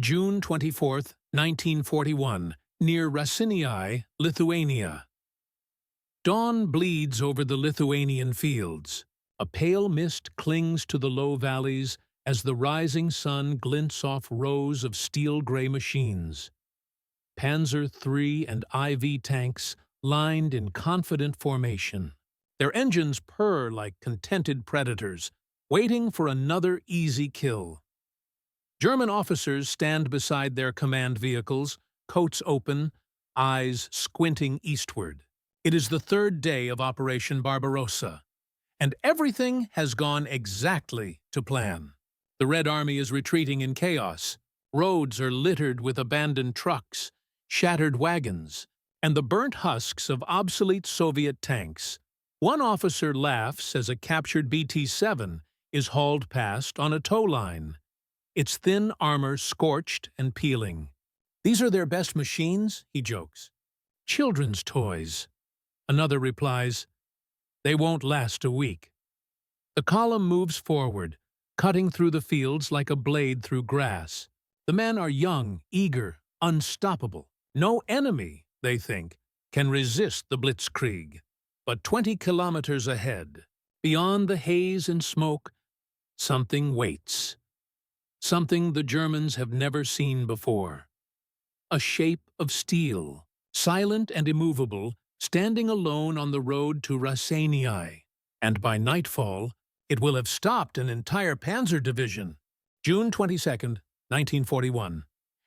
June 24, 1941, near Raseiniai, Lithuania. Dawn bleeds over the Lithuanian fields. A pale mist clings to the low valleys as the rising sun glints off rows of steel-gray machines. Panzer III and IV tanks lined in confident formation. Their engines purr like contented predators, waiting for another easy kill. German officers stand beside their command vehicles, coats open, eyes squinting eastward. It is the third day of Operation Barbarossa, and everything has gone exactly to plan. The Red Army is retreating in chaos. Roads are littered with abandoned trucks, shattered wagons, and the burnt husks of obsolete Soviet tanks. One officer laughs as a captured BT-7 is hauled past on a tow line, its thin armor scorched and peeling. "These are their best machines," he jokes. "Children's toys." Another replies, "They won't last a week." The column moves forward, cutting through the fields like a blade through grass. The men are young, eager, unstoppable. No enemy, they think, can resist the Blitzkrieg. But 20 kilometers ahead, beyond the haze and smoke, something waits. Something the Germans have never seen before. A shape of steel, silent and immovable, standing alone on the road to Raseiniai. And by nightfall, it will have stopped an entire Panzer Division. June 22, 1941.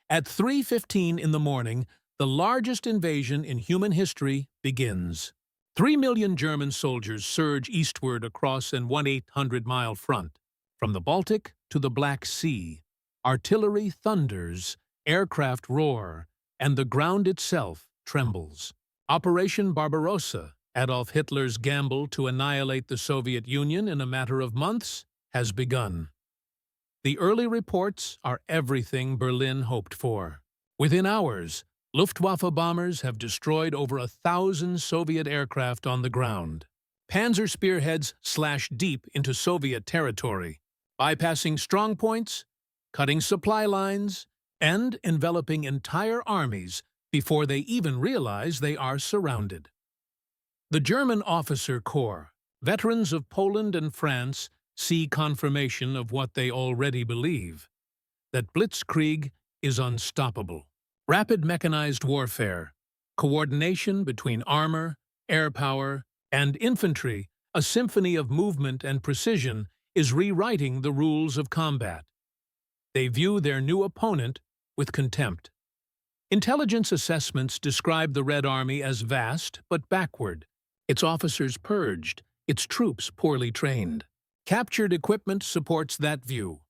At 3:15 in the morning, the largest invasion in human history begins. 3 million German soldiers surge eastward across an 1,800-mile front. From the Baltic to the Black Sea, artillery thunders, aircraft roar, and the ground itself trembles. Operation Barbarossa, Adolf Hitler's gamble to annihilate the Soviet Union in a matter of months, has begun. The early reports are everything Berlin hoped for. Within hours, Luftwaffe bombers have destroyed over 1,000 Soviet aircraft on the ground. Panzer spearheads slash deep into Soviet territory, bypassing strongpoints, cutting supply lines, and enveloping entire armies before they even realize they are surrounded. The German officer corps, veterans of Poland and France, see confirmation of what they already believe, that Blitzkrieg is unstoppable. Rapid mechanized warfare, coordination between armor, air power, and infantry, a symphony of movement and precision, is rewriting the rules of combat. They view their new opponent with contempt. Intelligence assessments describe the Red Army as vast but backward, its officers purged, its troops poorly trained. Captured equipment supports that view.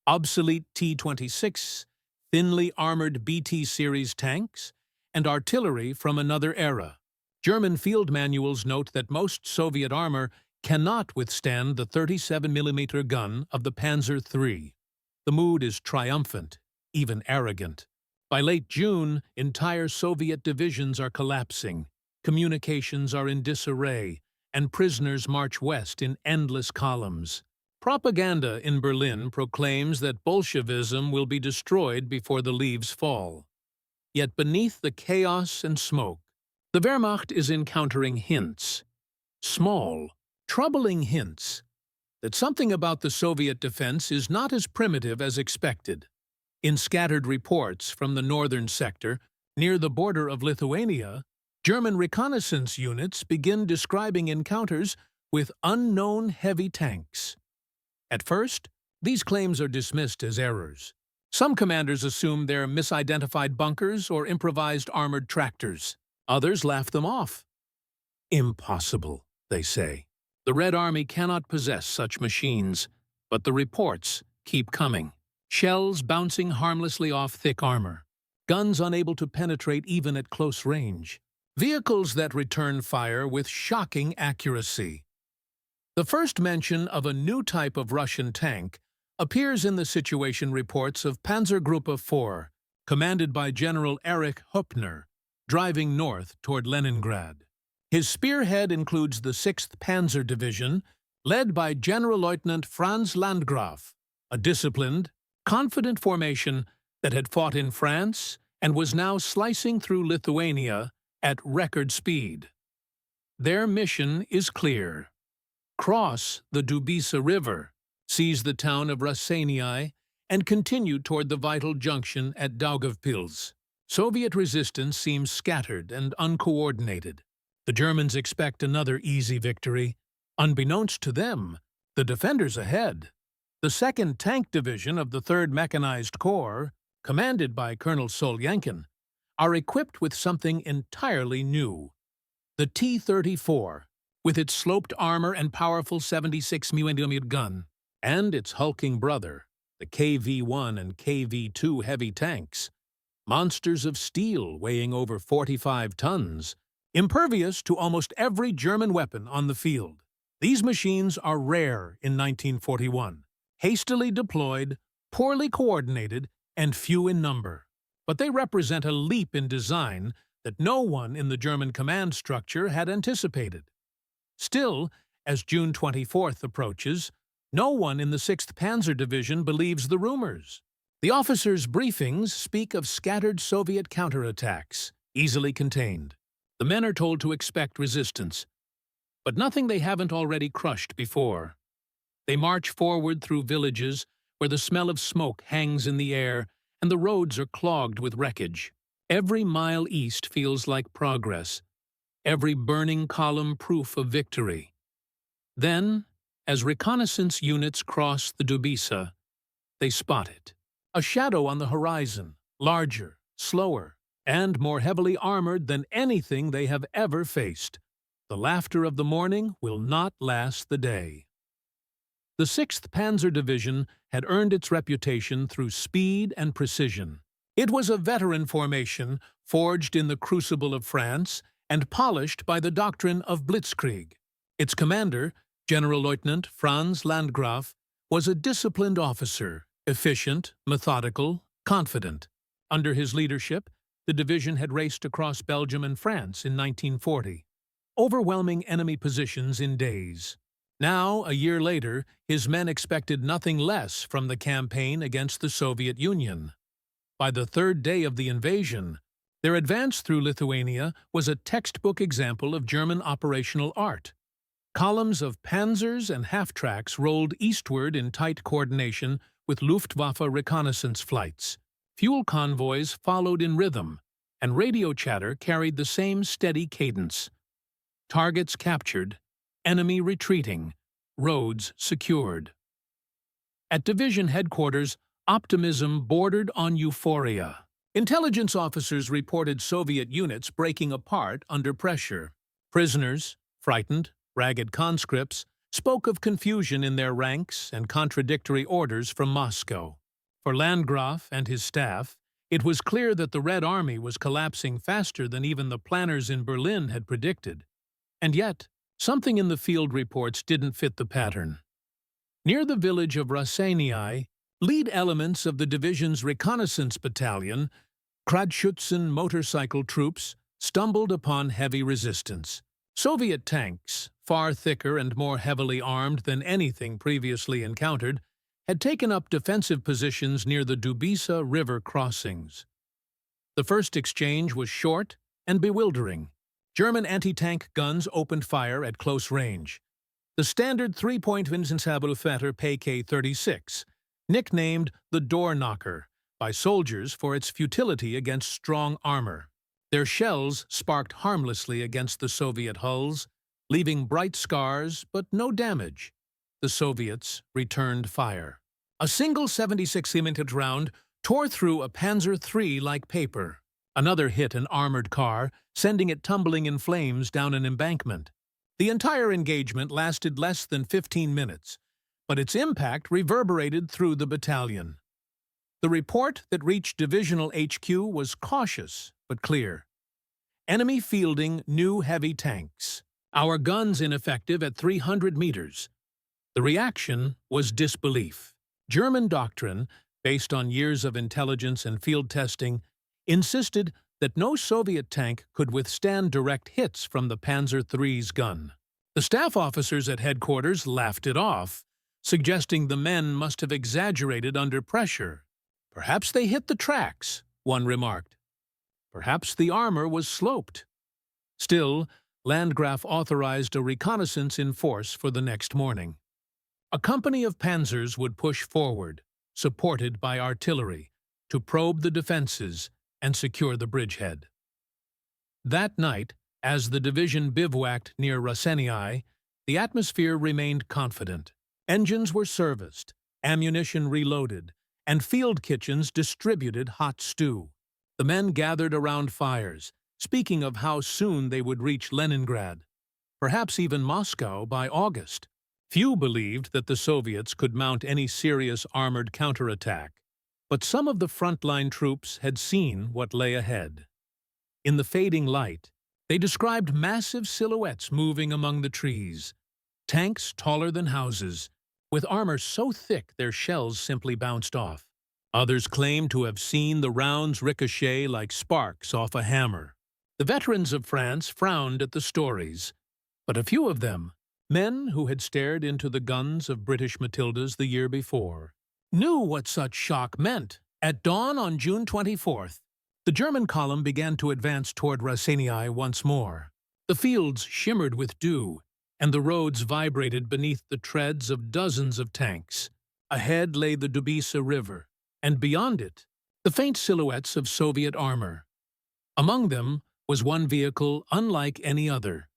Obsolete T-26, thinly armored BT-series tanks, and artillery from another era. German field manuals note that most Soviet armor cannot withstand the 37mm gun of the Panzer III. The mood is triumphant, even arrogant. By late June, entire Soviet divisions are collapsing, communications are in disarray, and prisoners march west in endless columns. Propaganda in Berlin proclaims that Bolshevism will be destroyed before the leaves fall. Yet beneath the chaos and smoke, the Wehrmacht is encountering hints, small, troubling hints, that something about the Soviet defense is not as primitive as expected. In scattered reports from the northern sector, near the border of Lithuania, German reconnaissance units begin describing encounters with unknown heavy tanks. At first, these claims are dismissed as errors. Some commanders assume they're misidentified bunkers or improvised armored tractors. Others laugh them off. Impossible, they say. The Red Army cannot possess such machines, but the reports keep coming. Shells bouncing harmlessly off thick armor. Guns unable to penetrate even at close range. Vehicles that return fire with shocking accuracy. The first mention of a new type of Russian tank appears in the situation reports of Panzer Group 4, commanded by General Erich Höppner, driving north toward Leningrad. His spearhead includes the 6th Panzer Division, led by General Lieutenant Franz Landgraf, a disciplined, confident formation that had fought in France and was now slicing through Lithuania at record speed. Their mission is clear. Cross the Dubysa River, seize the town of Raseiniai, and continue toward the vital junction at Daugavpils. Soviet resistance seems scattered and uncoordinated. The Germans expect another easy victory. Unbeknownst to them, the defenders ahead, the 2nd Tank Division of the 3rd Mechanized Corps, commanded by Colonel Solyankin, are equipped with something entirely new. The T-34, with its sloped armor and powerful 76 mm gun, and its hulking brother, the KV-1 and KV-2 heavy tanks, monsters of steel weighing over 45 tons, impervious to almost every German weapon on the field. These machines are rare in 1941, hastily deployed, poorly coordinated, and few in number. But they represent a leap in design that no one in the German command structure had anticipated. Still, as June 24th approaches, no one in the 6th Panzer Division believes the rumors. The officers' briefings speak of scattered Soviet counterattacks, easily contained. The men are told to expect resistance, but nothing they haven't already crushed before. They march forward through villages where the smell of smoke hangs in the air and the roads are clogged with wreckage. Every mile east feels like progress, every burning column proof of victory. Then, as reconnaissance units cross the Dubysa, they spot it. A shadow on the horizon, larger, slower, and more heavily armored than anything they have ever faced. The laughter of the morning will not last the day. The 6th Panzer Division had earned its reputation through speed and precision. It was a veteran formation forged in the crucible of France and polished by the doctrine of Blitzkrieg. Its commander, Generalleutnant Franz Landgraf, was a disciplined officer, efficient, methodical, confident. Under his leadership, the division had raced across Belgium and France in 1940, overwhelming enemy positions in days. Now, a year later, his men expected nothing less from the campaign against the Soviet Union. By the 3rd day of the invasion, their advance through Lithuania was a textbook example of German operational art. Columns of panzers and half-tracks rolled eastward in tight coordination with Luftwaffe reconnaissance flights. Fuel convoys followed in rhythm, and radio chatter carried the same steady cadence. Targets captured, enemy retreating, roads secured. At division headquarters, optimism bordered on euphoria. Intelligence officers reported Soviet units breaking apart under pressure. Prisoners, frightened, ragged conscripts, spoke of confusion in their ranks and contradictory orders from Moscow. For Landgraf and his staff, it was clear that the Red Army was collapsing faster than even the planners in Berlin had predicted. And yet, something in the field reports didn't fit the pattern. Near the village of Raseiniai, lead elements of the division's reconnaissance battalion, Kradschützen motorcycle troops, stumbled upon heavy resistance. Soviet tanks, far thicker and more heavily armed than anything previously encountered, had taken up defensive positions near the Dubysa River crossings. The first exchange was short and bewildering. German anti-tank guns opened fire at close range. The standard 3-point invincible fighter PK-36, nicknamed the Door Knocker by soldiers for its futility against strong armor. Their shells sparked harmlessly against the Soviet hulls, leaving bright scars but no damage. The Soviets returned fire. A single 76mm round tore through a Panzer III like paper. Another hit an armored car, sending it tumbling in flames down an embankment. The entire engagement lasted less than 15 minutes, but its impact reverberated through the battalion. The report that reached Divisional HQ was cautious but clear. Enemy fielding new heavy tanks. Our guns ineffective at 300 meters. The reaction was disbelief. German doctrine, based on years of intelligence and field testing, insisted that no Soviet tank could withstand direct hits from the Panzer III's gun. The staff officers at headquarters laughed it off, suggesting the men must have exaggerated under pressure. Perhaps they hit the tracks, one remarked. Perhaps the armor was sloped. Still, Landgraf authorized a reconnaissance in force for the next morning. A company of panzers would push forward, supported by artillery, to probe the defenses and secure the bridgehead. That night, as the division bivouacked near Raseiniai, the atmosphere remained confident. Engines were serviced, ammunition reloaded, and field kitchens distributed hot stew. The men gathered around fires, speaking of how soon they would reach Leningrad, perhaps even Moscow by August. Few believed that the Soviets could mount any serious armored counterattack, but some of the frontline troops had seen what lay ahead. In the fading light, they described massive silhouettes moving among the trees, tanks taller than houses, with armor so thick their shells simply bounced off. Others claimed to have seen the rounds ricochet like sparks off a hammer. The veterans of France frowned at the stories, but a few of them, men who had stared into the guns of British Matildas the year before, knew what such shock meant. At dawn on June 24th, the German column began to advance toward Raseiniai once more. The fields shimmered with dew, and the roads vibrated beneath the treads of dozens of tanks. Ahead lay the Dubisa River, and beyond it, the faint silhouettes of Soviet armor. Among them was one vehicle unlike any other,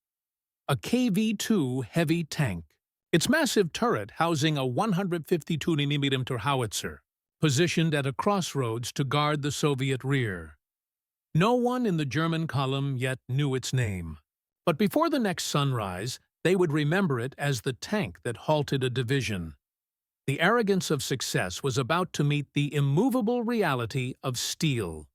a KV-2 heavy tank, its massive turret housing a 152mm howitzer, positioned at a crossroads to guard the Soviet rear. No one in the German column yet knew its name, but before the next sunrise, they would remember it as the tank that halted a division. The arrogance of success was about to meet the immovable reality of steel.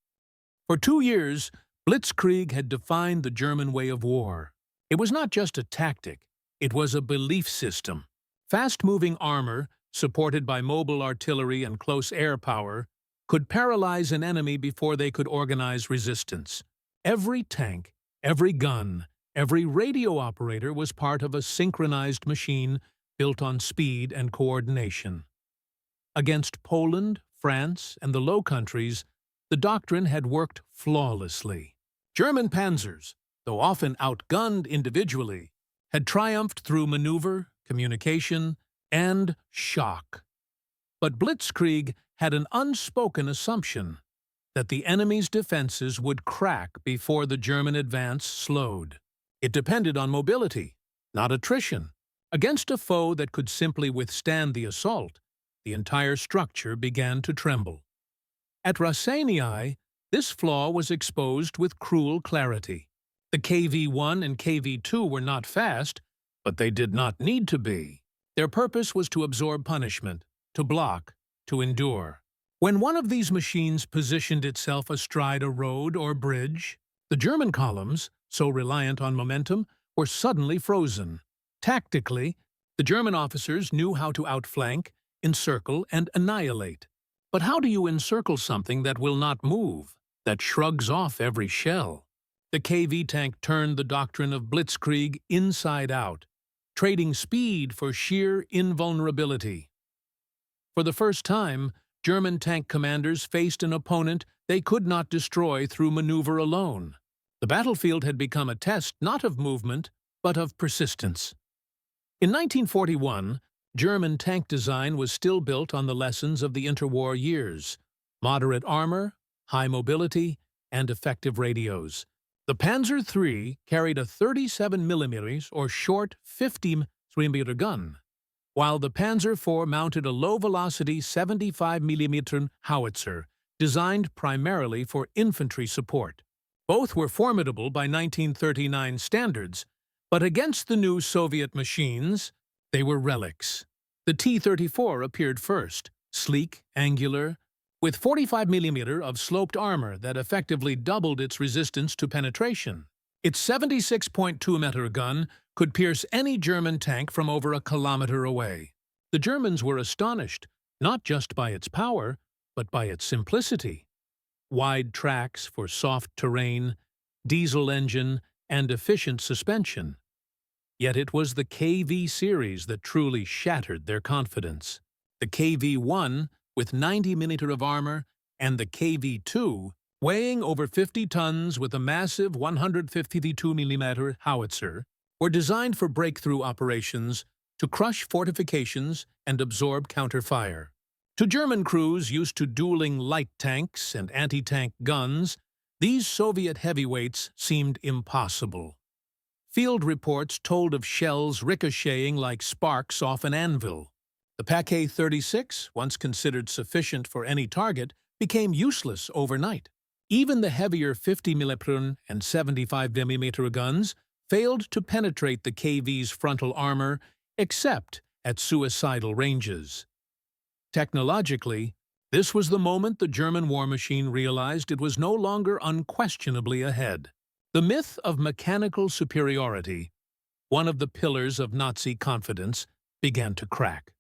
For 2 years, Blitzkrieg had defined the German way of war. It was not just a tactic, it was a belief system. Fast-moving armor, supported by mobile artillery and close air power, could paralyze an enemy before they could organize resistance. Every tank, every gun, every radio operator was part of a synchronized machine built on speed and coordination. Against Poland, France, and the Low Countries, the doctrine had worked flawlessly. German panzers, though often outgunned individually, had triumphed through maneuver, communication, and shock. But Blitzkrieg had an unspoken assumption that the enemy's defenses would crack before the German advance slowed. It depended on mobility, not attrition. Against a foe that could simply withstand the assault, the entire structure began to tremble. At Raseiniai, this flaw was exposed with cruel clarity. The KV-1 and KV-2 were not fast, but they did not need to be. Their purpose was to absorb punishment, to block, to endure. When one of these machines positioned itself astride a road or bridge, the German columns, so reliant on momentum, were suddenly frozen. Tactically, the German officers knew how to outflank, encircle, and annihilate. But how do you encircle something that will not move, that shrugs off every shell? The KV tank turned the doctrine of Blitzkrieg inside out, trading speed for sheer invulnerability. For the first time, German tank commanders faced an opponent they could not destroy through maneuver alone. The battlefield had become a test not of movement, but of persistence. In 1941, German tank design was still built on the lessons of the interwar years: moderate armor, high mobility, and effective radios. The Panzer III carried a 37mm or short 50mm gun, while the Panzer IV mounted a low-velocity 75mm howitzer designed primarily for infantry support. Both were formidable by 1939 standards, but against the new Soviet machines, they were relics. The T-34 appeared first, sleek, angular, with 45mm of sloped armor that effectively doubled its resistance to penetration. Its 76.2-meter gun could pierce any German tank from over a kilometer away. The Germans were astonished, not just by its power, but by its simplicity. Wide tracks for soft terrain, diesel engine, and efficient suspension. Yet it was the KV series that truly shattered their confidence. The KV-1, with 90mm of armor, and the KV-2, weighing over 50 tons with a massive 152mm howitzer, were designed for breakthrough operations to crush fortifications and absorb counterfire. To German crews used to dueling light tanks and anti-tank guns, these Soviet heavyweights seemed impossible. Field reports told of shells ricocheting like sparks off an anvil. The Pak-36, once considered sufficient for any target, became useless overnight. Even the heavier 50mm and 75mm guns failed to penetrate the KV's frontal armor except at suicidal ranges. Technologically, this was the moment the German war machine realized it was no longer unquestionably ahead. The myth of mechanical superiority, one of the pillars of Nazi confidence, began to crack.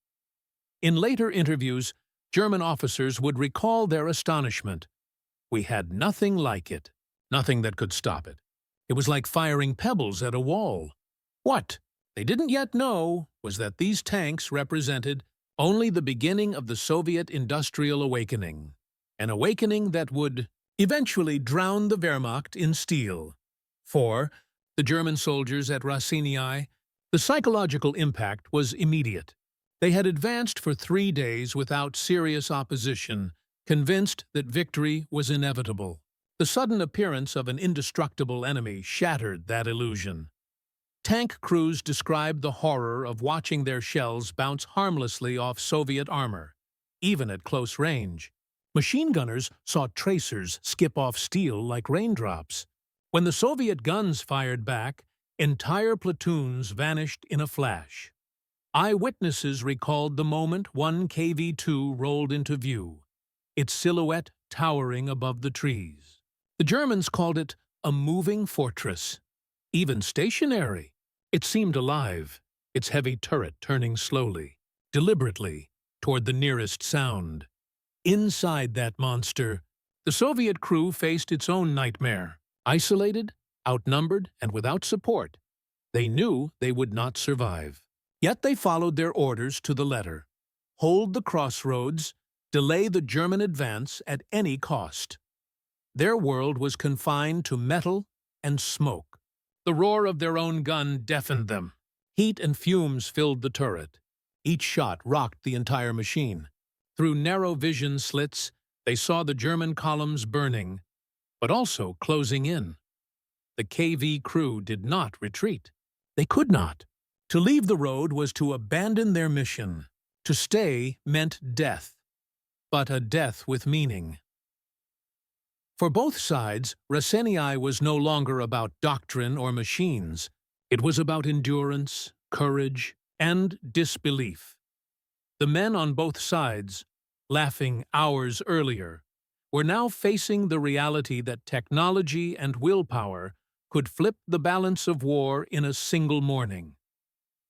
In later interviews, German officers would recall their astonishment. "We had nothing like it, nothing that could stop it. It was like firing pebbles at a wall." What they didn't yet know was that these tanks represented only the beginning of the Soviet industrial awakening, an awakening that would eventually drown the Wehrmacht in steel. For the German soldiers at Raseiniai, the psychological impact was immediate. They had advanced for 3 days without serious opposition, convinced that victory was inevitable. The sudden appearance of an indestructible enemy shattered that illusion. Tank crews described the horror of watching their shells bounce harmlessly off Soviet armor, even at close range. Machine gunners saw tracers skip off steel like raindrops. When the Soviet guns fired back, entire platoons vanished in a flash. Eyewitnesses recalled the moment one KV-2 rolled into view, its silhouette towering above the trees. The Germans called it a moving fortress. Even stationary, it seemed alive, its heavy turret turning slowly, deliberately, toward the nearest sound. Inside that monster, the Soviet crew faced its own nightmare. Isolated, outnumbered, and without support, they knew they would not survive. Yet they followed their orders to the letter. Hold the crossroads, delay the German advance at any cost. Their world was confined to metal and smoke. The roar of their own gun deafened them. Heat and fumes filled the turret. Each shot rocked the entire machine. Through narrow vision slits, they saw the German columns burning, but also closing in. The KV crew did not retreat. They could not. To leave the road was to abandon their mission. To stay meant death, but a death with meaning. For both sides, Raseiniai was no longer about doctrine or machines. It was about endurance, courage, and disbelief. The men on both sides, laughing hours earlier, were now facing the reality that technology and willpower could flip the balance of war in a single morning.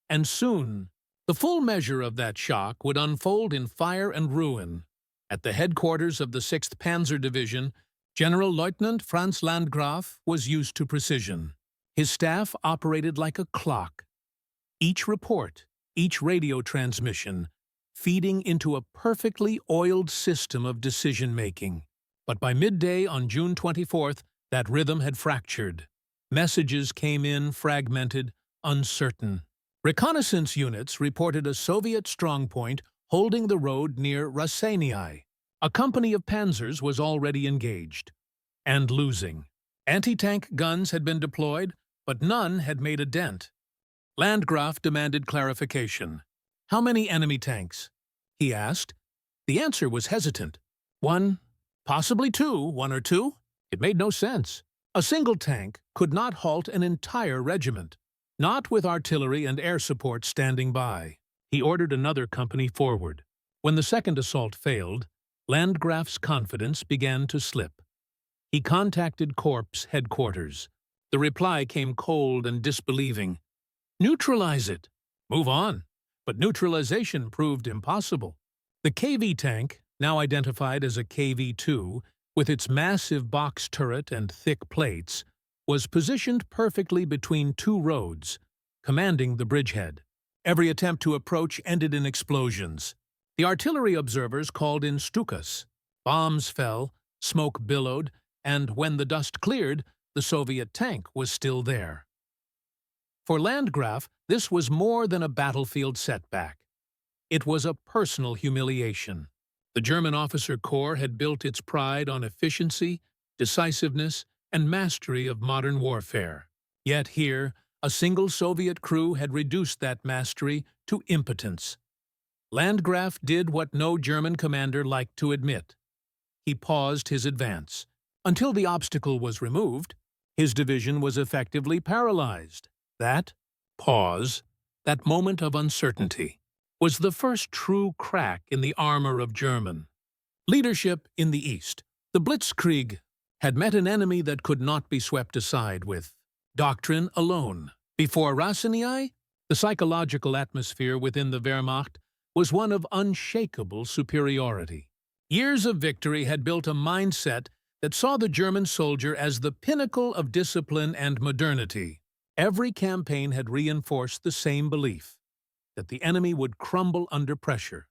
And soon, the full measure of that shock would unfold in fire and ruin. At the headquarters of the 6th Panzer Division, General Lieutenant Franz Landgraf was used to precision. His staff operated like a clock. Each report, each radio transmission, feeding into a perfectly oiled system of decision-making. But by midday on June 24th, that rhythm had fractured. Messages came in fragmented, uncertain. Reconnaissance units reported a Soviet strongpoint holding the road near Raseiniai. A company of panzers was already engaged, and losing. Anti-tank guns had been deployed, but none had made a dent. Landgraf demanded clarification. "How many enemy tanks?" he asked. The answer was hesitant. "1, possibly 2, 1 or 2? It made no sense. A single tank could not halt an entire regiment, not with artillery and air support standing by. He ordered another company forward. When the second assault failed, Landgraf's confidence began to slip. He contacted Corps headquarters. The reply came cold and disbelieving. "Neutralize it. Move on." But neutralization proved impossible. The KV tank, now identified as a KV-2, with its massive box turret and thick plates, was positioned perfectly between 2 roads, commanding the bridgehead. Every attempt to approach ended in explosions. The artillery observers called in Stukas. Bombs fell, smoke billowed, and when the dust cleared, the Soviet tank was still there. For Landgraf, this was more than a battlefield setback. It was a personal humiliation. The German officer corps had built its pride on efficiency, decisiveness, and mastery of modern warfare. Yet here, a single Soviet crew had reduced that mastery to impotence. Landgraf did what no German commander liked to admit. He paused his advance. Until the obstacle was removed, his division was effectively paralyzed. That pause, that moment of uncertainty, was the first true crack in the armor of German leadership in the East. The Blitzkrieg had met an enemy that could not be swept aside with doctrine alone. Before Raseiniai, the psychological atmosphere within the Wehrmacht was one of unshakable superiority. Years of victory had built a mindset that saw the German soldier as the pinnacle of discipline and modernity. Every campaign had reinforced the same belief, that the enemy would crumble under pressure,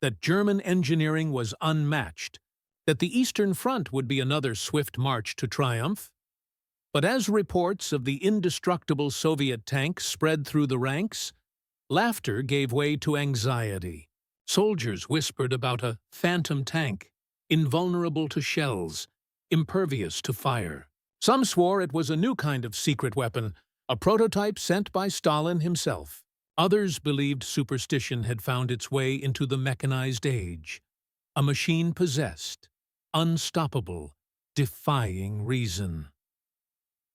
that German engineering was unmatched, that the Eastern Front would be another swift march to triumph. But as reports of the indestructible Soviet tanks spread through the ranks, laughter gave way to anxiety. Soldiers whispered about a phantom tank, invulnerable to shells, impervious to fire. Some swore it was a new kind of secret weapon, a prototype sent by Stalin himself. Others believed superstition had found its way into the mechanized age, a machine possessed, unstoppable, defying reason.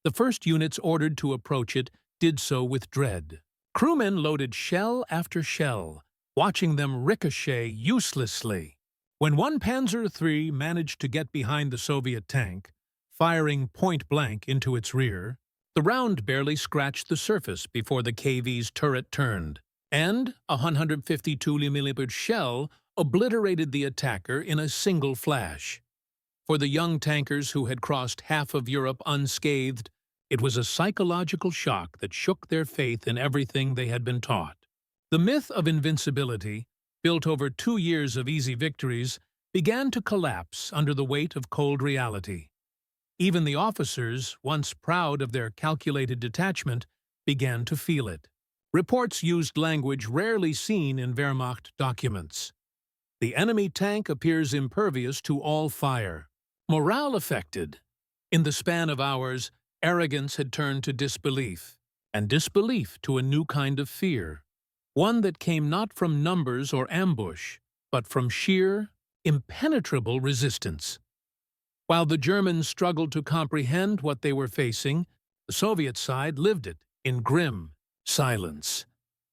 The first units ordered to approach it did so with dread. Crewmen loaded shell after shell, watching them ricochet uselessly. When one Panzer III managed to get behind the Soviet tank, firing point-blank into its rear, the round barely scratched the surface before the KV's turret turned, and a 152mm shell obliterated the attacker in a single flash. For the young tankers who had crossed half of Europe unscathed, it was a psychological shock that shook their faith in everything they had been taught. The myth of invincibility, built over 2 years of easy victories, began to collapse under the weight of cold reality. Even the officers, once proud of their calculated detachment, began to feel it. Reports used language rarely seen in Wehrmacht documents. The enemy tank appears impervious to all fire. Morale affected. In the span of hours, arrogance had turned to disbelief, and disbelief to a new kind of fear, one that came not from numbers or ambush, but from sheer, impenetrable resistance. While the Germans struggled to comprehend what they were facing, the Soviet side lived it in grim silence.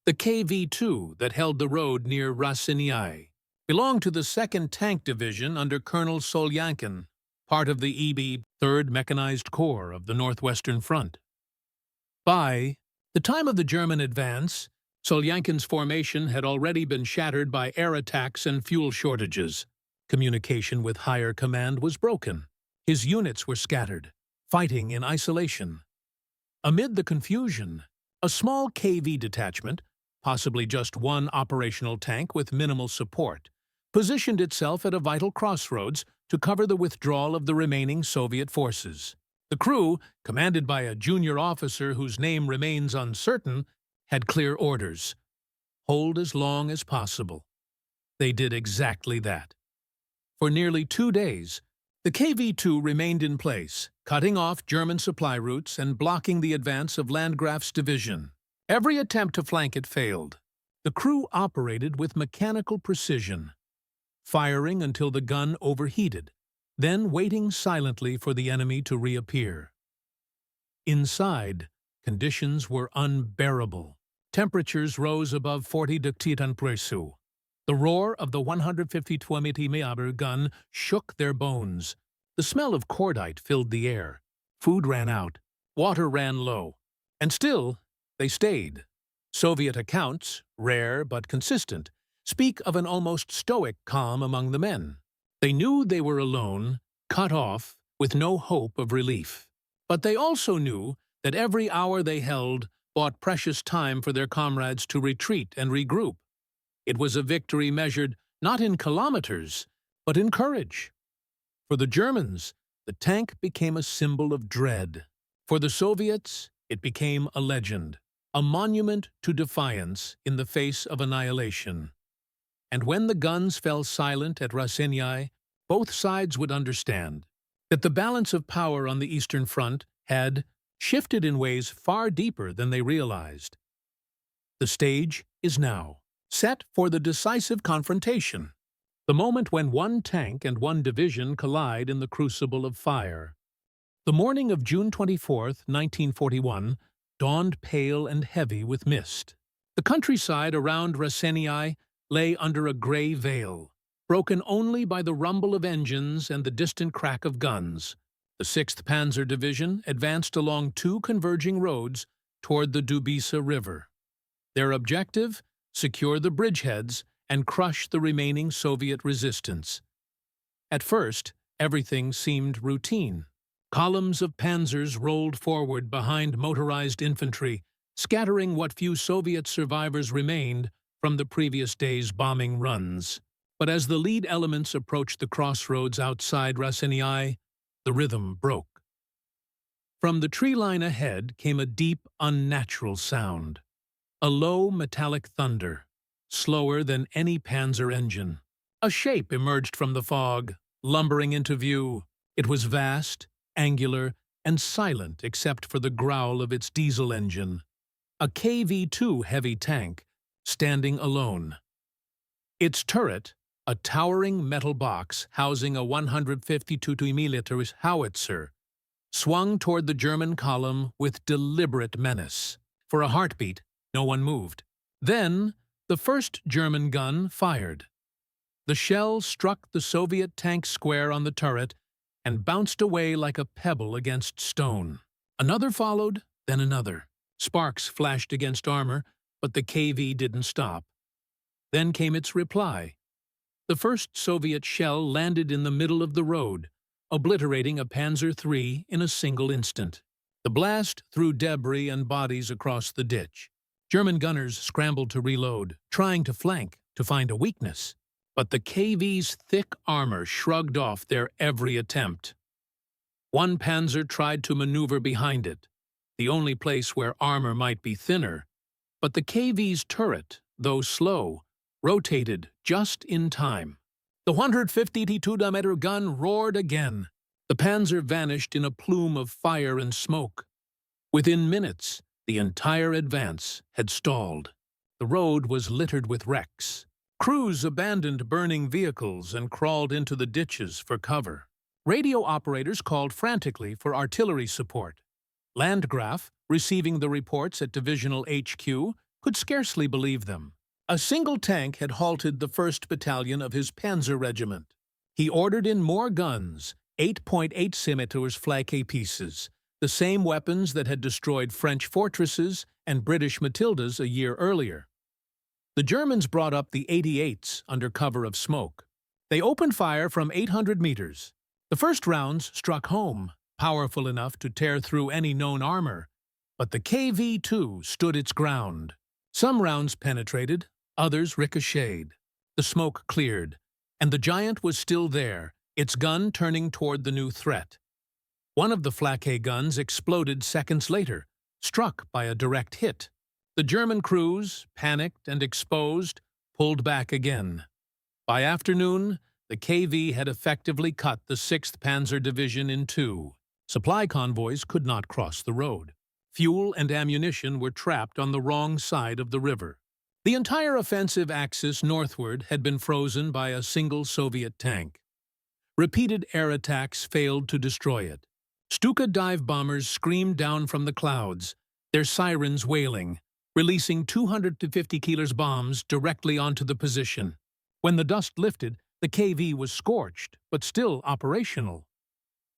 The KV-2 that held the road near Raseiniai belonged to the 2nd Tank Division under Colonel Solyankin, part of the EB 3rd Mechanized Corps of the Northwestern Front. By the time of the German advance, Solyankin's formation had already been shattered by air attacks and fuel shortages. Communication with higher command was broken. His units were scattered, fighting in isolation. Amid the confusion, a small KV detachment, possibly just one operational tank with minimal support, positioned itself at a vital crossroads to cover the withdrawal of the remaining Soviet forces. The crew, commanded by a junior officer whose name remains uncertain, had clear orders: hold as long as possible. They did exactly that. For nearly 2 days, the KV-2 remained in place, cutting off German supply routes and blocking the advance of Landgraf's division. Every attempt to flank it failed. The crew operated with mechanical precision, firing until the gun overheated, then waiting silently for the enemy to reappear. Inside, conditions were unbearable. Temperatures rose above 40 degrees. The roar of the 152mm gun shook their bones. The smell of cordite filled the air. Food ran out. Water ran low. And still, they stayed. Soviet accounts, rare but consistent, speak of an almost stoic calm among the men. They knew they were alone, cut off, with no hope of relief. But they also knew that every hour they held bought precious time for their comrades to retreat and regroup. It was a victory measured not in kilometers, but in courage. For the Germans, the tank became a symbol of dread. For the Soviets, it became a legend, a monument to defiance in the face of annihilation. And when the guns fell silent at Raseiniai, both sides would understand that the balance of power on the Eastern Front had shifted in ways far deeper than they realized. The stage is now set for the decisive confrontation, the moment when one tank and one division collide in the crucible of fire. The morning of June 24, 1941, dawned pale and heavy with mist. The countryside around Raseiniai lay under a gray veil, broken only by the rumble of engines and the distant crack of guns. The 6th Panzer Division advanced along two converging roads toward the Dubisa River. Their objective? Secure the bridgeheads and crush the remaining Soviet resistance. At first, everything seemed routine. Columns of panzers rolled forward behind motorized infantry, scattering what few Soviet survivors remained from the previous day's bombing runs. But as the lead elements approached the crossroads outside Raseiniai, the rhythm broke. From the tree line ahead came a deep, unnatural sound. A low, metallic thunder, slower than any panzer engine. A shape emerged from the fog, lumbering into view. It was vast, angular, and silent except for the growl of its diesel engine. A KV-2 heavy tank, standing alone. Its turret, a towering metal box housing a 152mm howitzer, swung toward the German column with deliberate menace. For a heartbeat, no one moved. Then, the first German gun fired. The shell struck the Soviet tank square on the turret and bounced away like a pebble against stone. Another followed, then another. Sparks flashed against armor, but the KV didn't stop. Then came its reply. The first Soviet shell landed in the middle of the road, obliterating a Panzer III in a single instant. The blast threw debris and bodies across the ditch. German gunners scrambled to reload, trying to flank, to find a weakness. But the KV's thick armor shrugged off their every attempt. One panzer tried to maneuver behind it, the only place where armor might be thinner, but the KV's turret, though slow, rotated just in time. The 152mm gun roared again. The panzer vanished in a plume of fire and smoke. Within minutes, the entire advance had stalled. The road was littered with wrecks. Crews abandoned burning vehicles and crawled into the ditches for cover. Radio operators called frantically for artillery support. Landgraf, receiving the reports at Divisional HQ, could scarcely believe them. A single tank had halted the 1st Battalion of his Panzer Regiment. He ordered in more guns, 8.8 cm flak pieces, the same weapons that had destroyed French fortresses and British Matildas a year earlier. The Germans brought up the 88s under cover of smoke. They opened fire from 800 meters. The first rounds struck home, powerful enough to tear through any known armor, but the KV-2 stood its ground. Some rounds penetrated, others ricocheted. The smoke cleared, and the giant was still there, its gun turning toward the new threat. One of the flak guns exploded seconds later, struck by a direct hit. The German crews, panicked and exposed, pulled back again. By afternoon, the KV had effectively cut the 6th Panzer Division in two. Supply convoys could not cross the road. Fuel and ammunition were trapped on the wrong side of the river. The entire offensive axis northward had been frozen by a single Soviet tank. Repeated air attacks failed to destroy it. Stuka dive bombers screamed down from the clouds, their sirens wailing, releasing 250 kilos bombs directly onto the position. When the dust lifted, the KV was scorched, but still operational.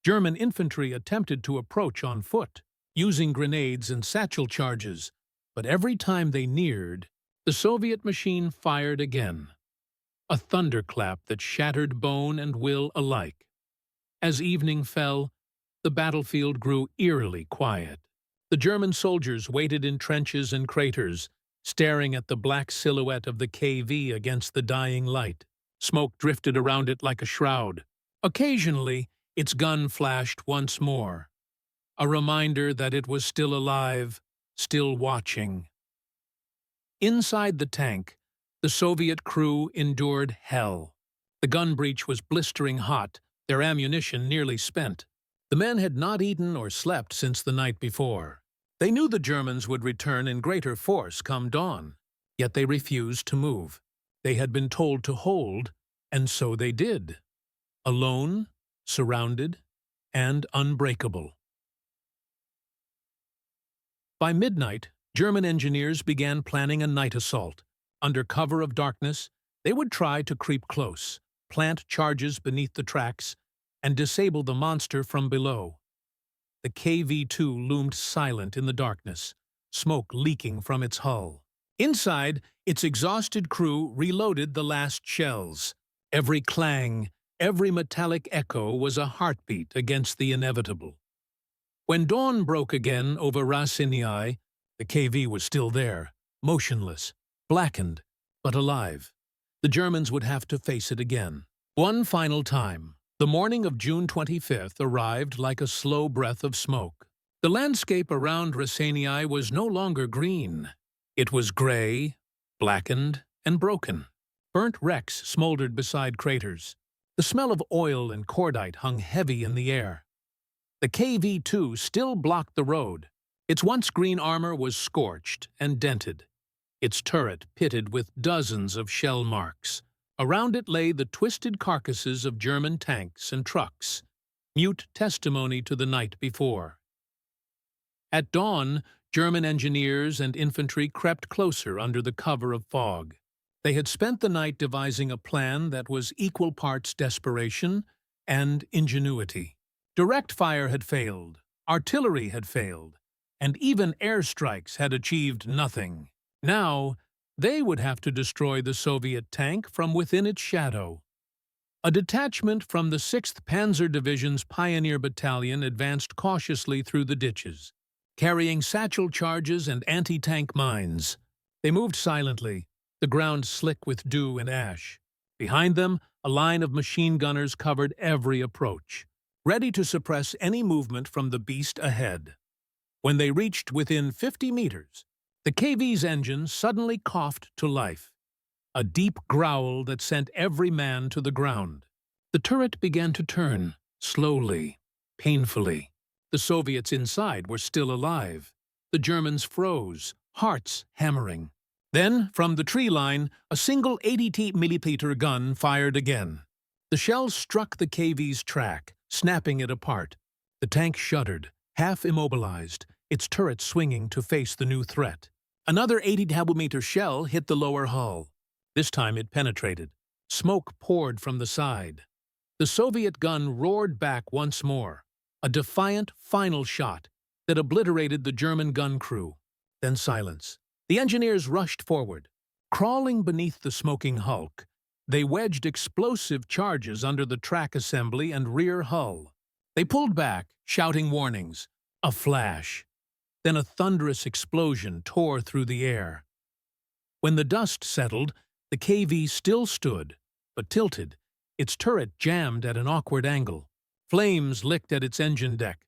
German infantry attempted to approach on foot, using grenades and satchel charges, but every time they neared, the Soviet machine fired again. A thunderclap that shattered bone and will alike. As evening fell, the battlefield grew eerily quiet. The German soldiers waited in trenches and craters, staring at the black silhouette of the KV against the dying light. Smoke drifted around it like a shroud. Occasionally, its gun flashed once more, a reminder that it was still alive, still watching. Inside the tank, the Soviet crew endured hell. The gun breech was blistering hot, their ammunition nearly spent. The men had not eaten or slept since the night before. They knew the Germans would return in greater force come dawn, yet they refused to move. They had been told to hold, and so they did. Alone, surrounded, and unbreakable. By midnight, German engineers began planning a night assault. Under cover of darkness, they would try to creep close, plant charges beneath the tracks, and disable the monster from below. The KV-2 loomed silent in the darkness, smoke leaking from its hull. Inside, its exhausted crew reloaded the last shells. Every clang, every metallic echo was a heartbeat against the inevitable. When dawn broke again over Raseiniai, the KV was still there, motionless, blackened, but alive. The Germans would have to face it again. One final time. The morning of June 25th arrived like a slow breath of smoke. The landscape around Raseiniai was no longer green. It was gray, blackened, and broken. Burnt wrecks smoldered beside craters. The smell of oil and cordite hung heavy in the air. The KV-2 still blocked the road. Its once green armor was scorched and dented, its turret pitted with dozens of shell marks. Around it lay the twisted carcasses of German tanks and trucks, mute testimony to the night before. At dawn, German engineers and infantry crept closer under the cover of fog. They had spent the night devising a plan that was equal parts desperation and ingenuity. Direct fire had failed, artillery had failed, and even airstrikes had achieved nothing. Now, they would have to destroy the Soviet tank from within its shadow. A detachment from the 6th Panzer Division's Pioneer Battalion advanced cautiously through the ditches, carrying satchel charges and anti-tank mines. They moved silently, the ground slick with dew and ash. Behind them, a line of machine gunners covered every approach, ready to suppress any movement from the beast ahead. When they reached within 50 meters, the KV's engine suddenly coughed to life, a deep growl that sent every man to the ground. The turret began to turn, slowly, painfully. The Soviets inside were still alive. The Germans froze, hearts hammering. Then, from the tree line, a single 80mm gun fired again. The shells struck the KV's track, snapping it apart. The tank shuddered, half immobilized, its turret swinging to face the new threat. Another 80mm shell hit the lower hull. This time it penetrated. Smoke poured from the side. The Soviet gun roared back once more, a defiant final shot that obliterated the German gun crew. Then silence. The engineers rushed forward. Crawling beneath the smoking hulk, they wedged explosive charges under the track assembly and rear hull. They pulled back, shouting warnings. A flash. Then a thunderous explosion tore through the air. When the dust settled, the KV still stood, but tilted, its turret jammed at an awkward angle. Flames licked at its engine deck.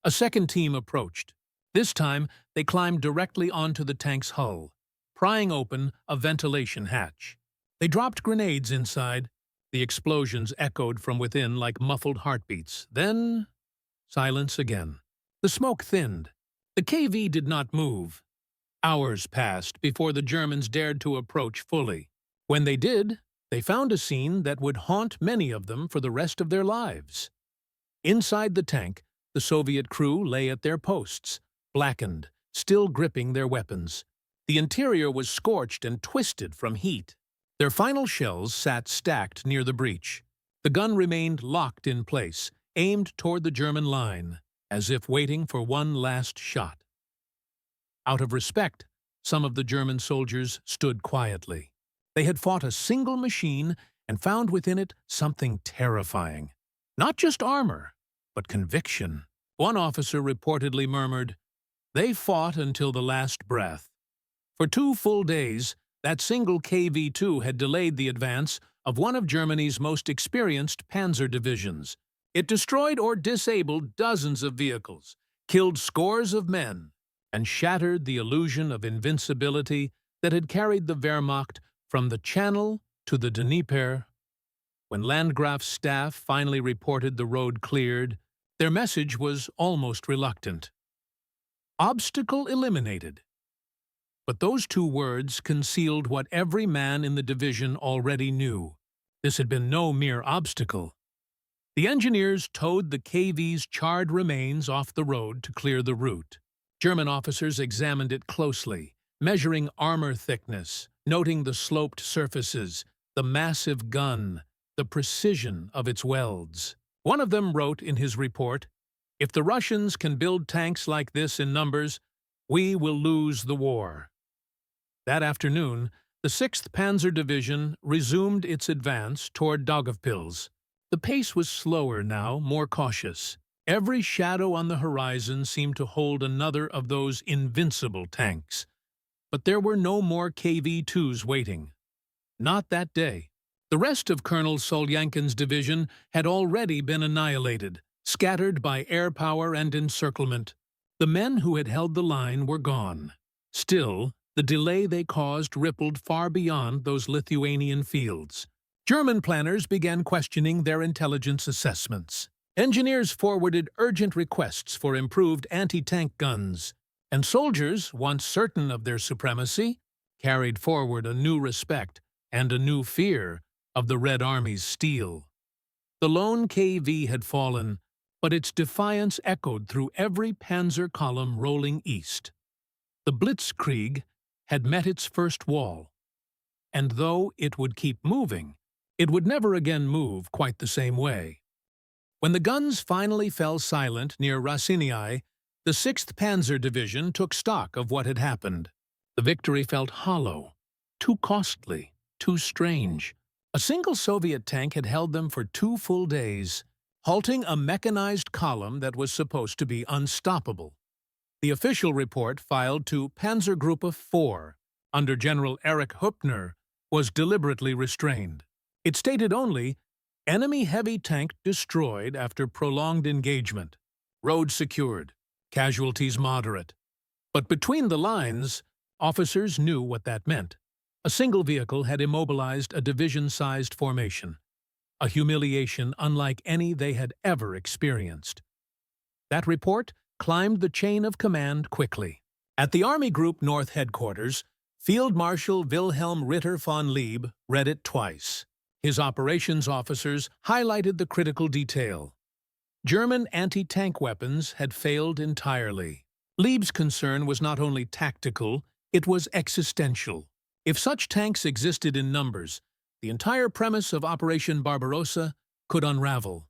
A second team approached. This time, they climbed directly onto the tank's hull, prying open a ventilation hatch. They dropped grenades inside. The explosions echoed from within like muffled heartbeats. Then, silence again. The smoke thinned. The KV did not move. Hours passed before the Germans dared to approach fully. When they did, they found a scene that would haunt many of them for the rest of their lives. Inside the tank, the Soviet crew lay at their posts, blackened, still gripping their weapons. The interior was scorched and twisted from heat. Their final shells sat stacked near the breech. The gun remained locked in place, aimed toward the German line, as if waiting for one last shot. Out of respect, some of the German soldiers stood quietly. They had fought a single machine and found within it something terrifying. Not just armor, but conviction. One officer reportedly murmured, "They fought until the last breath." For 2 full days, that single KV-2 had delayed the advance, of one of Germany's most experienced Panzer Divisions. It destroyed or disabled dozens of vehicles, killed scores of men, and shattered the illusion of invincibility that had carried the Wehrmacht from the Channel to the Dnieper. When Landgraf's staff finally reported the road cleared, their message was almost reluctant. Obstacle eliminated. But those two words concealed what every man in the division already knew. This had been no mere obstacle. The engineers towed the KV's charred remains off the road to clear the route. German officers examined it closely, measuring armor thickness, noting the sloped surfaces, the massive gun, the precision of its welds. One of them wrote in his report, "If the Russians can build tanks like this in numbers, we will lose the war." That afternoon, the 6th Panzer Division resumed its advance toward Daugavpils. The pace was slower now, more cautious. Every shadow on the horizon seemed to hold another of those invincible tanks. But there were no more KV-2s waiting. Not that day. The rest of Colonel Solyankin's division had already been annihilated, scattered by air power and encirclement. The men who had held the line were gone. Still, the delay they caused rippled far beyond those Lithuanian fields. German planners began questioning their intelligence assessments. Engineers forwarded urgent requests for improved anti-tank guns, and soldiers, once certain of their supremacy, carried forward a new respect and a new fear of the Red Army's steel. The lone KV had fallen, but its defiance echoed through every panzer column rolling east. The Blitzkrieg had met its first wall, and though it would keep moving, it would never again move quite the same way. When the guns finally fell silent near Raseiniai, the 6th Panzer Division took stock of what had happened. The victory felt hollow, too costly, too strange. A single Soviet tank had held them for 2 full days, halting a mechanized column that was supposed to be unstoppable. The official report filed to Panzergruppe 4 under General Erich Hübner was deliberately restrained. It stated only, "Enemy heavy tank destroyed after prolonged engagement. Road secured. Casualties moderate." But between the lines, officers knew what that meant. A single vehicle had immobilized a division-sized formation, a humiliation unlike any they had ever experienced. That report climbed the chain of command quickly. At the Army Group North headquarters, Field Marshal Wilhelm Ritter von Lieb read it twice. His operations officers highlighted the critical detail. German anti-tank weapons had failed entirely. Lieb's concern was not only tactical, it was existential. If such tanks existed in numbers, the entire premise of Operation Barbarossa could unravel.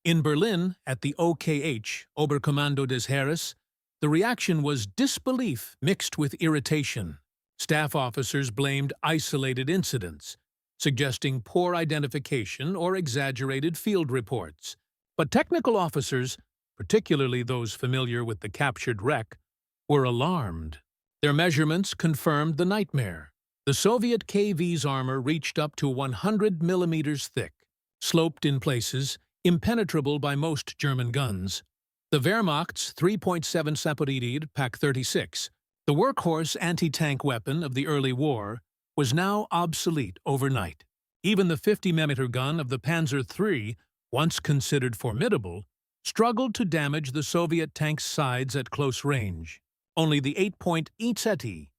In Berlin, at the OKH, Oberkommando des Heeres, the reaction was disbelief mixed with irritation. Staff officers blamed isolated incidents, suggesting poor identification or exaggerated field reports. But technical officers, particularly those familiar with the captured wreck, were alarmed. Their measurements confirmed the nightmare. The Soviet KV's armor reached up to 100 millimeters thick, sloped in places, impenetrable by most German guns. The Wehrmacht's 3.7 Saporidid Pak-36, the workhorse anti-tank weapon of the early war, was now obsolete overnight. Even the 50mm gun of the Panzer III, once considered formidable, struggled to damage the Soviet tank's sides at close range. Only the 8-point Izzeti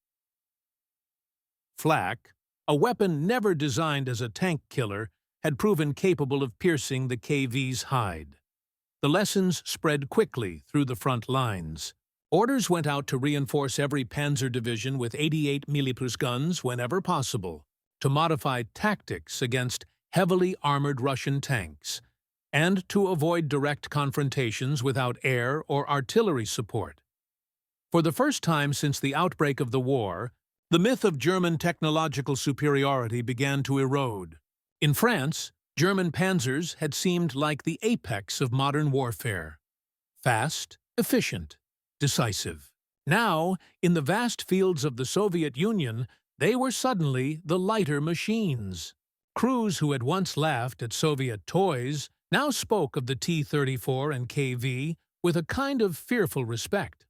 flak, a weapon never designed as a tank killer, had proven capable of piercing the KV's hide. The lessons spread quickly through the front lines. Orders went out to reinforce every Panzer Division with 88mm guns whenever possible, to modify tactics against heavily armored Russian tanks, and to avoid direct confrontations without air or artillery support. For the first time since the outbreak of the war, the myth of German technological superiority began to erode. In France, German panzers had seemed like the apex of modern warfare. Fast, efficient, decisive. Now, in the vast fields of the Soviet Union, they were suddenly the lighter machines. Crews who had once laughed at Soviet toys now spoke of the T-34 and KV with a kind of fearful respect.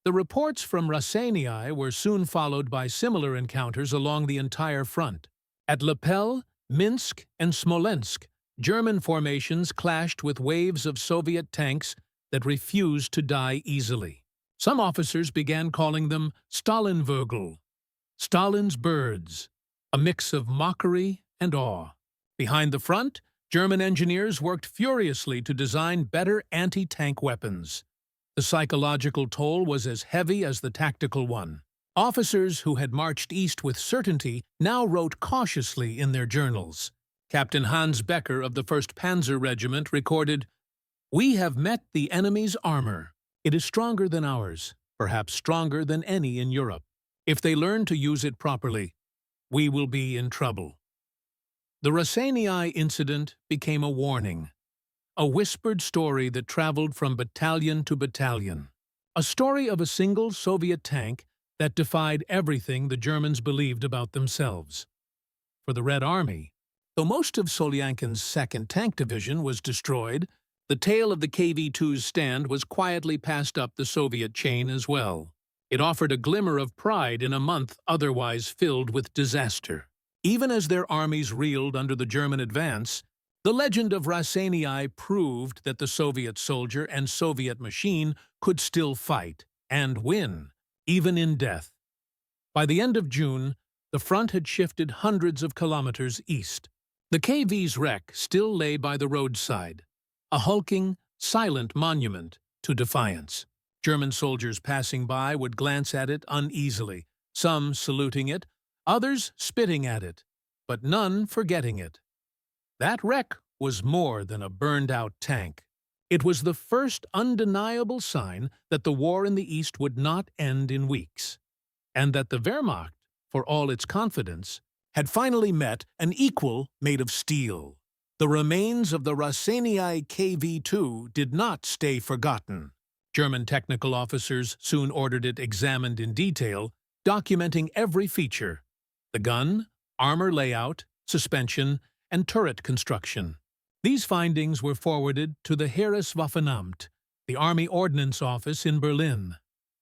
The reports from Raseiniai were soon followed by similar encounters along the entire front. At Lapel, Minsk, and Smolensk, German formations clashed with waves of Soviet tanks that refused to die easily. Some officers began calling them Stalinvögel, Stalin's birds, a mix of mockery and awe. Behind the front, German engineers worked furiously to design better anti-tank weapons. The psychological toll was as heavy as the tactical one. Officers who had marched east with certainty now wrote cautiously in their journals. Captain Hans Becker of the 1st Panzer Regiment recorded, "We have met the enemy's armor. It is stronger than ours, perhaps stronger than any in Europe. If they learn to use it properly, we will be in trouble." The Raseiniai incident became a warning, a whispered story that traveled from battalion to battalion, a story of a single Soviet tank that defied everything the Germans believed about themselves. For the Red Army, though most of Solyankin's 2nd Tank Division was destroyed, the tale of the KV-2's stand was quietly passed up the Soviet chain as well. It offered a glimmer of pride in a month otherwise filled with disaster. Even as their armies reeled under the German advance, the legend of Raseiniai proved that the Soviet soldier and Soviet machine could still fight and win, even in death. By the end of June, the front had shifted hundreds of kilometers east. The KV's wreck still lay by the roadside, a hulking, silent monument to defiance. German soldiers passing by would glance at it uneasily, some saluting it, others spitting at it, but none forgetting it. That wreck was more than a burned-out tank. It was the first undeniable sign that the war in the East would not end in weeks, and that the Wehrmacht, for all its confidence, had finally met an equal made of steel. The remains of the Raseiniai KV-2 did not stay forgotten. German technical officers soon ordered it examined in detail, documenting every feature: the gun, armor layout, suspension, and turret construction. These findings were forwarded to the Heereswaffenamt, the Army Ordnance Office in Berlin.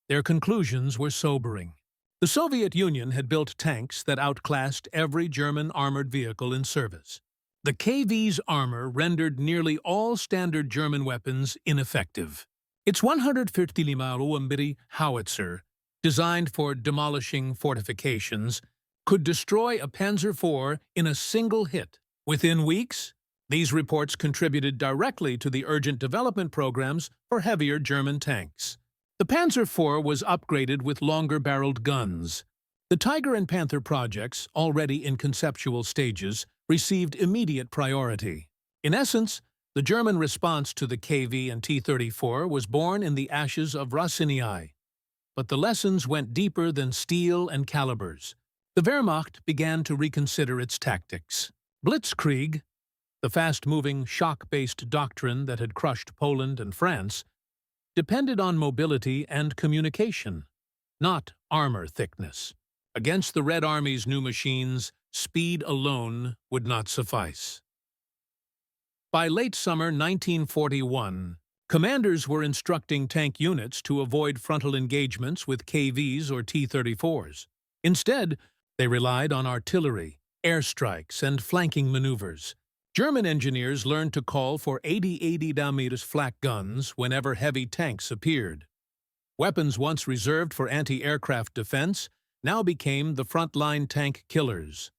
Their conclusions were sobering. The Soviet Union had built tanks that outclassed every German armored vehicle in service. The KV's armor rendered nearly all standard German weapons ineffective. Its 150 mm howitzer, designed for demolishing fortifications, could destroy a Panzer IV in a single hit. Within weeks, these reports contributed directly to the urgent development programs for heavier German tanks. The Panzer IV was upgraded with longer-barreled guns. The Tiger and Panther projects, already in conceptual stages, received immediate priority. In essence, the German response to the KV and T-34 was born in the ashes of Raseiniai. But the lessons went deeper than steel and calibers. The Wehrmacht began to reconsider its tactics. Blitzkrieg, the fast-moving, shock-based doctrine that had crushed Poland and France, depended on mobility and communication, not armor thickness. Against the Red Army's new machines, speed alone would not suffice. By late summer 1941, commanders were instructing tank units to avoid frontal engagements with KVs or T-34s. Instead, they relied on artillery, airstrikes, and flanking maneuvers. German engineers learned to call for 80 mm flak guns whenever heavy tanks appeared. Weapons once reserved for anti-aircraft defense now became the frontline tank killers.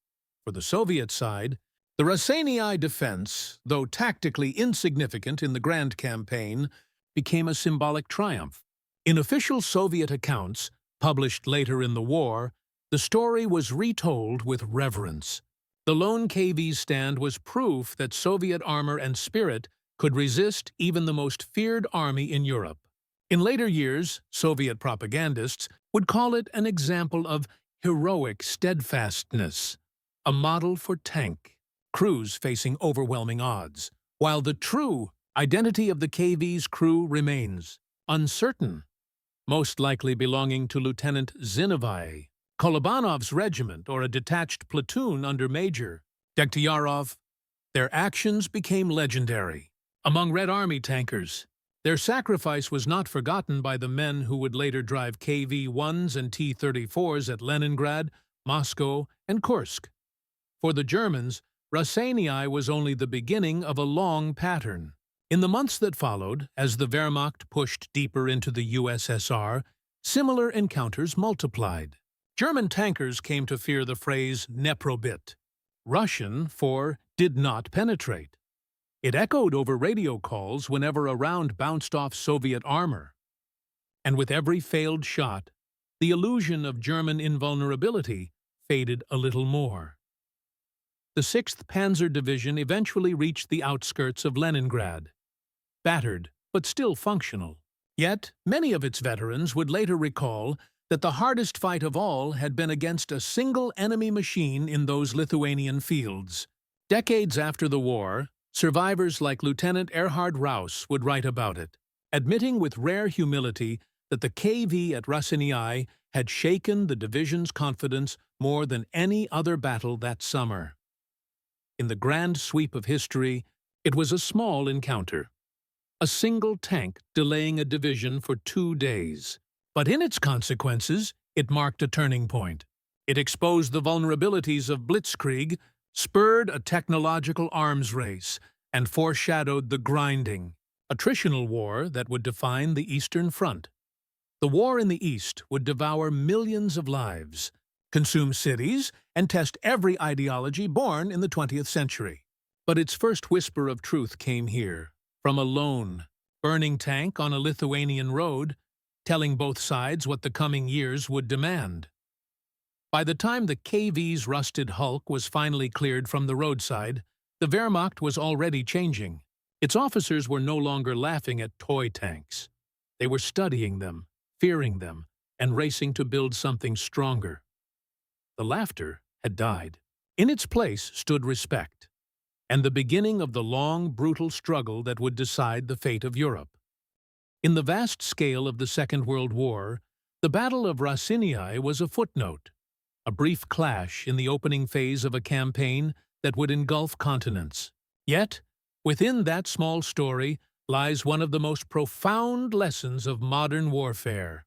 For the Soviet side, the Raseiniai defense, though tactically insignificant in the Grand Campaign, became a symbolic triumph. In official Soviet accounts, published later in the war, the story was retold with reverence. The lone KV's stand was proof that Soviet armor and spirit could resist even the most feared army in Europe. In later years, Soviet propagandists would call it an example of heroic steadfastness, a model for tank crews facing overwhelming odds, while the true identity of the KV's crew remains uncertain, most likely belonging to Lieutenant Zinoviev, Kolobanov's regiment, or a detached platoon under Major Degtyaryov, their actions became legendary. Among Red Army tankers, their sacrifice was not forgotten by the men who would later drive KV-1s and T-34s at Leningrad, Moscow, and Kursk. For the Germans, Raseiniai was only the beginning of a long pattern. In the months that followed, as the Wehrmacht pushed deeper into the USSR, similar encounters multiplied. German tankers came to fear the phrase "neprobit," Russian for "did not penetrate." It echoed over radio calls whenever a round bounced off Soviet armor. And with every failed shot, the illusion of German invulnerability faded a little more. The 6th Panzer Division eventually reached the outskirts of Leningrad, battered but still functional. Yet, many of its veterans would later recall that the hardest fight of all had been against a single enemy machine in those Lithuanian fields. Decades after the war, survivors like Lieutenant Erhard Raus would write about it, admitting with rare humility that the KV at Raseiniai had shaken the division's confidence more than any other battle that summer. In the grand sweep of history, it was a small encounter, a single tank delaying a division for 2 days. But in its consequences, it marked a turning point. It exposed the vulnerabilities of Blitzkrieg, spurred a technological arms race, and foreshadowed the grinding, attritional war that would define the Eastern Front. The war in the East would devour millions of lives, consume cities, and test every ideology born in the 20th century. But its first whisper of truth came here, from a lone, burning tank on a Lithuanian road, telling both sides what the coming years would demand. By the time the KV's rusted hulk was finally cleared from the roadside, the Wehrmacht was already changing. Its officers were no longer laughing at toy tanks. They were studying them, fearing them, and racing to build something stronger. The laughter had died. In its place stood respect, and the beginning of the long, brutal struggle that would decide the fate of Europe. In the vast scale of the Second World War, the Battle of Raseiniai was a footnote, a brief clash in the opening phase of a campaign that would engulf continents. Yet, within that small story lies one of the most profound lessons of modern warfare.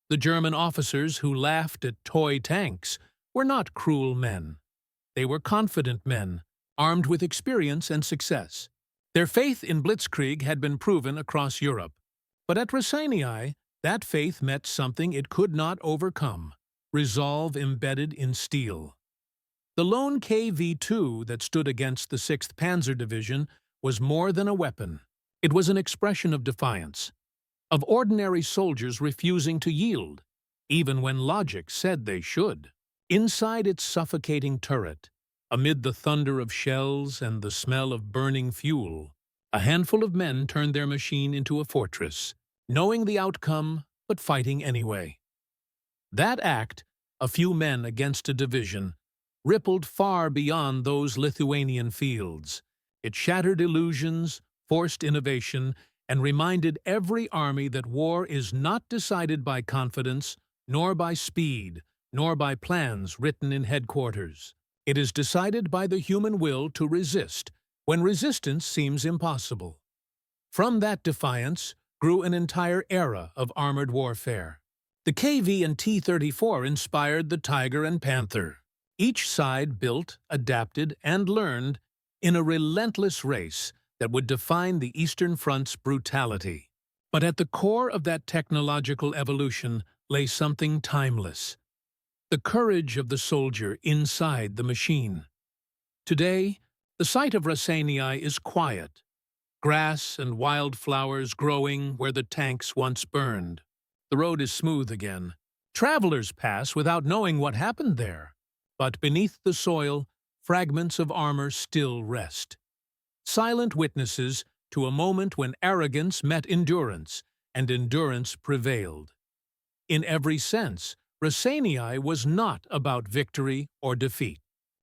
The German officers who laughed at toy tanks were not cruel men. They were confident men, armed with experience and success. Their faith in Blitzkrieg had been proven across Europe. But at Raseiniai, that faith met something it could not overcome: resolve embedded in steel. The lone KV-2 that stood against the 6th Panzer Division was more than a weapon. It was an expression of defiance, of ordinary soldiers refusing to yield, even when logic said they should. Inside its suffocating turret, amid the thunder of shells and the smell of burning fuel, a handful of men turned their machine into a fortress, knowing the outcome but fighting anyway. That act, a few men against a division, rippled far beyond those Lithuanian fields. It shattered illusions, forced innovation, and reminded every army that war is not decided by confidence, nor by speed, nor by plans written in headquarters. It is decided by the human will to resist when resistance seems impossible. From that defiance grew an entire era of armored warfare. The KV and T-34 inspired the Tiger and Panther. Each side built, adapted, and learned in a relentless race that would define the Eastern Front's brutality. But at the core of that technological evolution lay something timeless: the courage of the soldier inside the machine. Today, the site of Raseiniai is quiet, grass and wildflowers growing where the tanks once burned. The road is smooth again. Travelers pass without knowing what happened there. But beneath the soil, fragments of armor still rest. Silent witnesses to a moment when arrogance met endurance, and endurance prevailed. In every sense, Raseiniai was not about victory or defeat.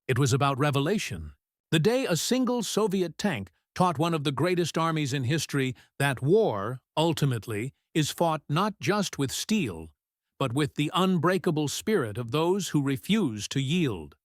It was about revelation. The day a single Soviet tank taught one of the greatest armies in history that war, ultimately, is fought not just with steel, but with the unbreakable spirit of those who refuse to yield.